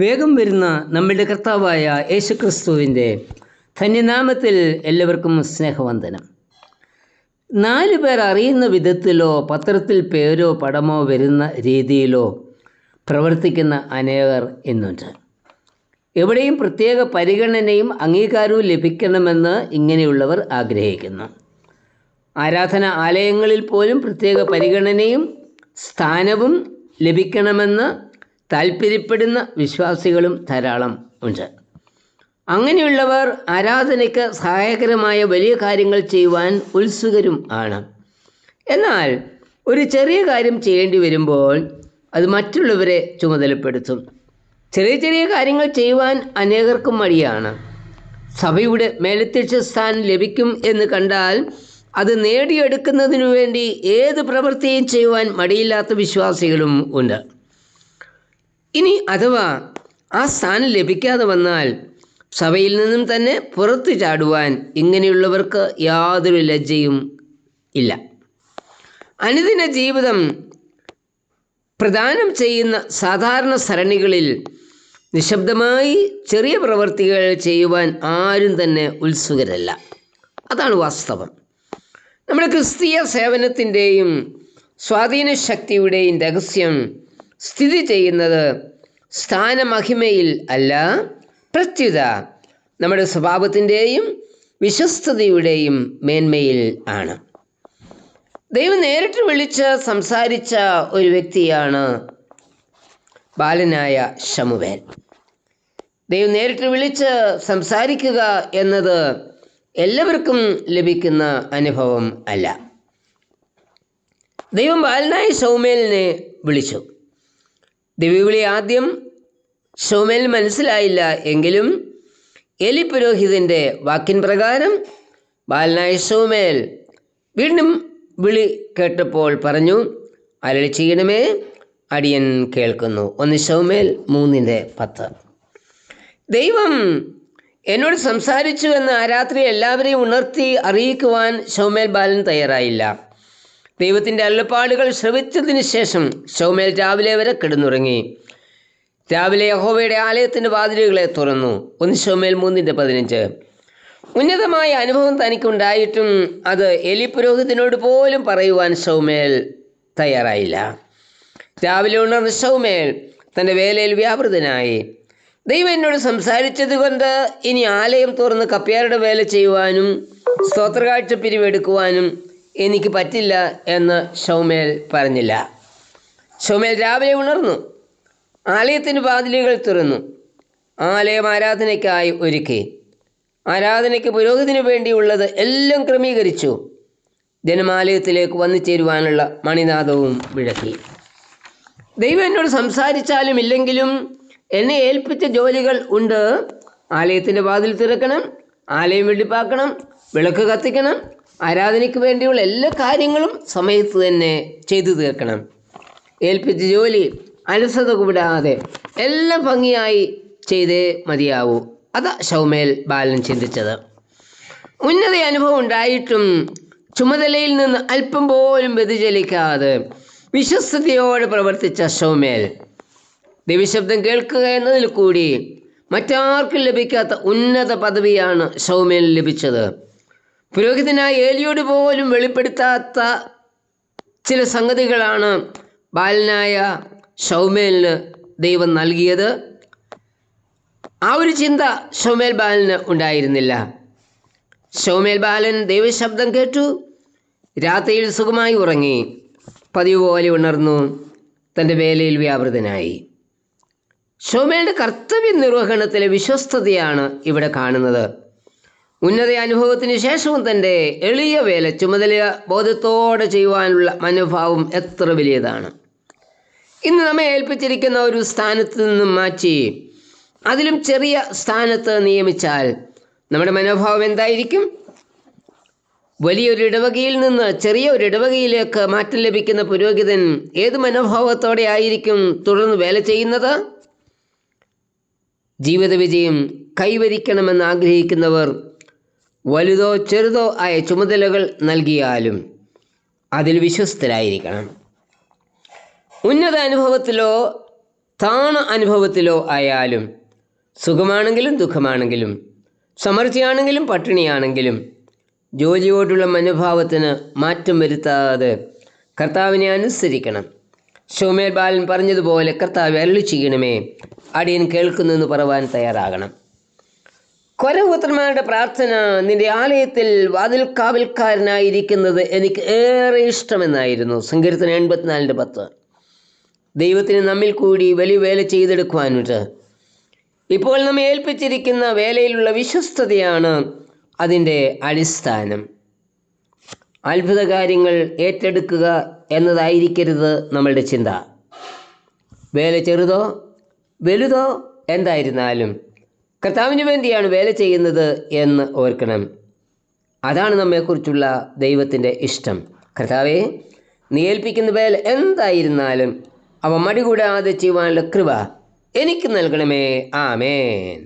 വേഗം വരുന്ന നമ്മളുടെ കർത്താവായ യേശുക്രിസ്തുവിൻ്റെ ധന്യനാമത്തിൽ എല്ലാവർക്കും സ്നേഹവന്ദനം. 4 പേർ അറിയുന്ന വിധത്തിലോ പത്രത്തിൽ പേരോ പടമോ വരുന്ന രീതിയിലോ പ്രവർത്തിക്കുന്ന അനേകർ ഇന്നുണ്ട്. എവിടെയും പ്രത്യേക പരിഗണനയും അംഗീകാരവും ലഭിക്കണമെന്ന് ഇങ്ങനെയുള്ളവർ ആഗ്രഹിക്കുന്നു. ആരാധന ആലയങ്ങളിൽ പോലും പ്രത്യേക പരിഗണനയും സ്ഥാനവും ലഭിക്കണമെന്ന് താൽപ്പര്യപ്പെടുന്ന വിശ്വാസികളും ധാരാളം ഉണ്ട്. അങ്ങനെയുള്ളവർ ആരാധനയ്ക്ക് സഹായകരമായ വലിയ കാര്യങ്ങൾ ചെയ്യുവാൻ ഉത്സുകരും ആണ്. എന്നാൽ ഒരു ചെറിയ കാര്യം ചെയ്യേണ്ടി വരുമ്പോൾ അത് മറ്റുള്ളവരെ ചുമതലപ്പെടുത്തും. ചെറിയ ചെറിയ കാര്യങ്ങൾ ചെയ്യുവാൻ അനേകർക്കും മടിയാണ്. സഭയുടെ മേലധ്യക്ഷ സ്ഥാനം ലഭിക്കും എന്ന് കണ്ടാൽ അത് നേടിയെടുക്കുന്നതിനു വേണ്ടി ഏത് പ്രവൃത്തിയും ചെയ്യുവാൻ മടിയില്ലാത്ത വിശ്വാസികളും ഉണ്ട്. ഇനി അഥവാ ആ സ്ഥാനം ലഭിക്കാതെ വന്നാൽ സഭയിൽ നിന്നും തന്നെ പുറത്തു ചാടുവാൻ ഇങ്ങനെയുള്ളവർക്ക് യാതൊരു ലജ്ജയും ഇല്ല. അനുദിന ജീവിതം പ്രദാനം ചെയ്യുന്ന സാധാരണ സരണികളിൽ നിശബ്ദമായി ചെറിയ പ്രവൃത്തികൾ ചെയ്യുവാൻ ആരും തന്നെ ഉത്സുകരല്ല. അതാണ് വാസ്തവം. നമ്മുടെ ക്രിസ്തീയ സേവനത്തിൻ്റെയും സ്വാധീന ശക്തിയുടെയും രഹസ്യം സ്ഥിതി ചെയ്യുന്നത് സ്ഥാനമഹിമയിൽ അല്ല, പ്രത്യുത നമ്മുടെ സ്വഭാവത്തിൻ്റെയും വിശ്വസ്തതയുടെയും മേന്മയിൽ ആണ്. ദൈവം നേരിട്ട് വിളിച്ച് സംസാരിച്ച ഒരു വ്യക്തിയാണ് ബാലനായ ശമൂവേൽ. ദൈവം നേരിട്ട് വിളിച്ച് സംസാരിക്കുക എന്നത് എല്ലാവർക്കും ലഭിക്കുന്ന അനുഭവം അല്ല. ദൈവം ബാലനായ ശമൂവേലിനെ വിളിച്ചു. ദൈവവിളി ആദ്യം ശമൂവേലിന് മനസ്സിലായില്ല. എങ്കിലും ഏലി പുരോഹിതൻ്റെ വാക്കിൻ പ്രകാരം ബാലനായ ശമൂവേൽ വീണ്ടും വിളി കേട്ടപ്പോൾ പറഞ്ഞു, അരുളി ചെയ്യണമേ, അടിയൻ കേൾക്കുന്നു. 1 ശമൂവേൽ 3:10. ദൈവം എന്നോട് സംസാരിച്ചു എന്ന് ആ രാത്രി എല്ലാവരെയും ഉണർത്തി അറിയിക്കുവാൻ ശമൂവേൽ ബാലൻ തയ്യാറായില്ല. ദൈവത്തിൻ്റെ അരുളപ്പാടുകൾ ശ്രവിച്ചതിന് ശേഷം ശമൂവേൽ രാവിലെ വരെ കിടന്നുറങ്ങി. രാവിലെ യഹോവയുടെ ആലയത്തിൻ്റെ വാതിലുകളെ തുറന്നു. 1 ശമൂവേൽ 3:15. ഉന്നതമായ അനുഭവം തനിക്കുണ്ടായിട്ടും അത് ഏലി പുരോഹിതനോട് പോലും പറയുവാൻ ശമൂവേൽ തയ്യാറായില്ല. രാവിലെ ഉണർന്ന ശമൂവേൽ തൻ്റെ വേലയിൽ വ്യാപൃതനായി. ദൈവം എന്നോട് സംസാരിച്ചത് കൊണ്ട് ഇനി ആലയം തുറന്ന് കപ്പ്യാരുടെ വേല ചെയ്യുവാനും സ്തോത്രകാഴ്ച പിരിവെടുക്കുവാനും എനിക്ക് പറ്റില്ല എന്ന് ശമൂവേൽ പറഞ്ഞില്ല. ശമൂവേൽ രാവിലെ ഉണർന്നു, ആലയത്തിൻ്റെ വാതിലുകൾ തുറന്നു, ആലയം ആരാധനയ്ക്കായി ഒരുക്കി. ആരാധനയ്ക്ക് പുരോഹിതന് വേണ്ടിയുള്ളത് എല്ലാം ക്രമീകരിച്ചു. ജനമാലയത്തിലേക്ക് വന്നു ചേരുവാനുള്ള മണിനാദവും മുഴക്കി. ദൈവം എന്നോട് സംസാരിച്ചാലും ഇല്ലെങ്കിലും എന്നെ ഏൽപ്പിച്ച ജോലികൾ ഉണ്ട്. ആലയത്തിൻ്റെ വാതിൽ തുറക്കണം, ആലയം വെടിപ്പാക്കണം, വിളക്ക് കത്തിക്കണം, ആരാധനയ്ക്ക് വേണ്ടിയുള്ള എല്ലാ കാര്യങ്ങളും സമയത്ത് തന്നെ ചെയ്തു തീർക്കണം. ഏൽപ്പിച്ച ജോലി അലസത കൂടാതെ എല്ലാം ഭംഗിയായി ചെയ്തേ മതിയാവൂ. അതാ ശമൂവേൽ ബാലൻ ചിന്തിച്ചത്. ഉന്നത അനുഭവം ഉണ്ടായിട്ടും ചുമതലയിൽ നിന്ന് അല്പം പോലും വ്യതിചലിക്കാതെ വിശ്വസ്തയോടെ പ്രവർത്തിച്ച ശമൂവേൽ ദൈവശബ്ദം കേൾക്കുക എന്നതിൽ കൂടി മറ്റാർക്കും ലഭിക്കാത്ത ഉന്നത പദവിയാണ് ശമൂവേലിന് ലഭിച്ചത്. പുരോഹിതനായ ഏലിയോട് പോലും വെളിപ്പെടുത്താത്ത ചില സംഗതികളാണ് ബാലനായ ശമൂവേലിന് ദൈവം നൽകിയത്. ആ ഒരു ചിന്ത ശമൂവേൽ ബാലന് ഉണ്ടായിരുന്നില്ല. ശമൂവേൽ ബാലൻ ദൈവശബ്ദം കേട്ടു, രാത്രിയിൽ സുഖമായി ഉറങ്ങി, പതിവ് പോലെ ഉണർന്നു, തൻ്റെ വേലയിൽ വ്യാപൃതനായി. ശമൂവേലിൻ്റെ കർത്തവ്യ നിർവഹണത്തിലെ വിശ്വസ്തതയാണ് ഇവിടെ കാണുന്നത്. ഉന്നത അനുഭവത്തിന് ശേഷവും തൻ്റെ എളിയ വേല ചുമതല ബോധത്തോടെ ചെയ്യുവാനുള്ള മനോഭാവം എത്ര വലിയതാണ്. ഇന്ന് നമ്മെ ഏൽപ്പിച്ചിരിക്കുന്ന ഒരു സ്ഥാനത്ത് നിന്നും മാറ്റി അതിലും ചെറിയ സ്ഥാനത്ത് നിയമിച്ചാൽ നമ്മുടെ മനോഭാവം എന്തായിരിക്കും? വലിയൊരു ഇടവകയിൽ നിന്ന് ചെറിയ ഒരു ഇടവകയിലേക്ക് മാറ്റം ലഭിക്കുന്ന പുരോഹിതൻ ഏത് മനോഭാവത്തോടെ ആയിരിക്കും തുടർന്ന് വേല ചെയ്യുന്നത്? ജീവിത വിജയം കൈവരിക്കണമെന്ന് ആഗ്രഹിക്കുന്നവർ വലുതോ ചെറുതോ ആയ ചുമതലകൾ നൽകിയാലും അതിൽ വിശ്വസ്തരായിരിക്കണം. ഉന്നത അനുഭവത്തിലോ താണ അനുഭവത്തിലോ ആയാലും, സുഖമാണെങ്കിലും ദുഃഖമാണെങ്കിലും, സമൃദ്ധിയാണെങ്കിലും പട്ടിണിയാണെങ്കിലും, ജോലിയോടുള്ള മനോഭാവത്തിന് മാറ്റം വരുത്താതെ കർത്താവിനെ അനുസരിക്കണം. ശമൂവേൽ ബാലൻ പറഞ്ഞതുപോലെ, കർത്താവ് അരുളി ചെയ്യണമേ, അടിയൻ കേൾക്കുന്നു എന്ന് പറവാൻ തയ്യാറാകണം. കൊരപുത്രന്മാരുടെ പ്രാർത്ഥന, നിന്റെ ആലയത്തിൽ വാതിൽ കാവൽക്കാരനായിരിക്കുന്നത് എനിക്ക് ഏറെ ഇഷ്ടമെന്നായിരുന്നു. സങ്കീർത്തനം 84:10. ദൈവത്തിന് നമ്മിൽ കൂടി വലിയ വേല ചെയ്തെടുക്കുവാനുണ്ട്. ഇപ്പോൾ നമ്മെ ഏൽപ്പിച്ചിരിക്കുന്ന വേലയിലുള്ള വിശ്വസ്തതയാണ് അതിൻ്റെ അടിസ്ഥാനം. അത്ഭുത കാര്യങ്ങൾ ഏറ്റെടുക്കുക എന്നതായിരിക്കരുത് നമ്മളുടെ ചിന്ത. വേല ചെറുതോ വലുതോ എന്തായിരുന്നാലും കർത്താവിന് വേണ്ടിയാണ് വേല ചെയ്യുന്നത് എന്ന് ഓർക്കണം. അതാണ് നമ്മെക്കുറിച്ചുള്ള ദൈവത്തിൻ്റെ ഇഷ്ടം. കർത്താവെ, നീ ഏൽപ്പിക്കുന്ന വേല എന്തായിരുന്നാലും അവ മടികൂടാതെ ചെയ്യുവാനുള്ള കൃപ എനിക്ക് നൽകണമേ. ആമേൻ.